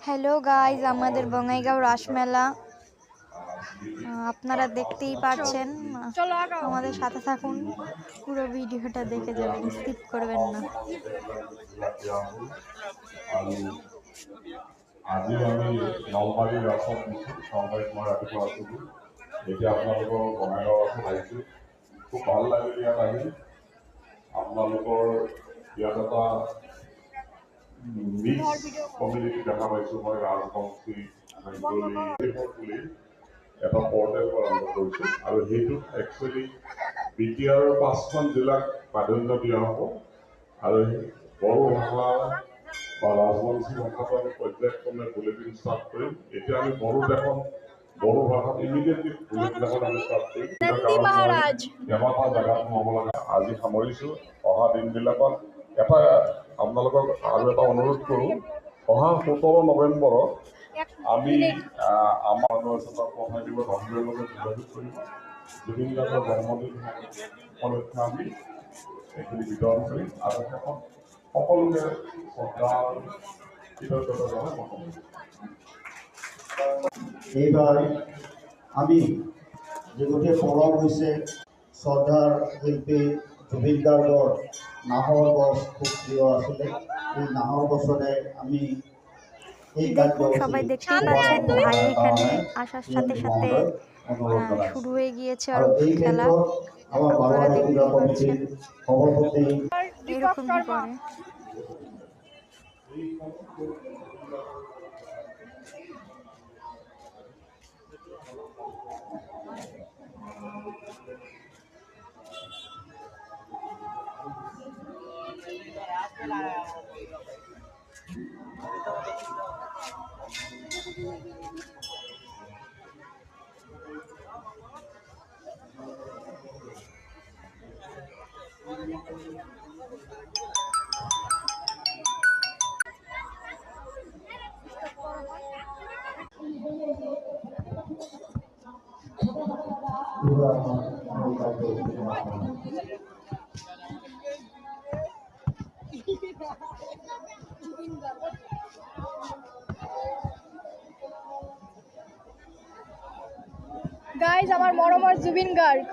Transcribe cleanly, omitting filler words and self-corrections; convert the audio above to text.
Hello guys, আমাদের বঙ্গাইগাঁও রাসমেলা আপনারা দেখতেই পাচ্ছেন। আমাদের সাথে থাকুন, পুরো ভিডিওটা দেখে যাবেন, স্কিপ করবেন না। আজি আমি নলবাৰীৰ ৰাসত দিছোঁ সংবাদ মই ৰাতিপুৱা আছিলোঁ। এতিয়া আপোনালোকৰ বঙাইগাঁও ৰাসত আহিছোঁ, খুব ভাল লাগিল ইয়াত আহি। আপোনালোকৰ ইয়াত এটা মিক্স কমিউনিটি দেখা পাইছোঁ মই। ৰাজবংশী, বেংগলী বুলি এটা পৰ্টেল আৰম্ভ কৰিছোঁ আৰু সেইটোত একচুৱেলি BTR-ৰ 5খন জিলাক প্ৰাধান্য দিয়া হ'ব আৰু বড়ো ভাষা বা ৰাজবংশী ভাষাটো আমি পৰ্যায়ক্ৰমে বুলেটিন ষ্টাৰ্ট কৰিম। এতিয়া আমি বড়ো ভাষাত ইমিডিয়েটলি বুলেটিন এখন আমি ষ্টাৰ্ট কৰিম। কেইবাটা জেগাত সোমাব লগা আজি সামৰিছোঁ। অহা দিনবিলাকত এটা আপোনালোকক আৰু এটা অনুৰোধ কৰোঁ, অহা 17 নৱেম্বৰত আমি আমাৰ পঠাই দিব, ধৰ্মীয়ৰ লগত যোগাযোগ কৰিব। জুবিন গাৰ্গৰ জন্মদিন উপলক্ষে আমি এইখিনি বিতৰণ কৰিম আৰু শেষত সকলোকে শ্ৰদ্ধা কৃতজ্ঞতা জনাই প্ৰথম। এইবাৰ আমি যে গোটেই পৰৱ হৈছে শ্ৰদ্ধাৰ শিল্পী জুবিন গাৰ্গৰ নাহৰ গছ খুব প্ৰিয় আছিলে। এই নাহৰ গছৰে আমি দেখুন, সবাই দেখতেই পাচ্ছেন, ভাই এখানে আসার সাথে সাথে শুরু হয়ে গিয়েছে আর খেলা। আমার আপনারা দেখতেই পাচ্ছেন সভাপতি এরকমই করে। গাইজ, আমার মরমর জুবিন গার্গ।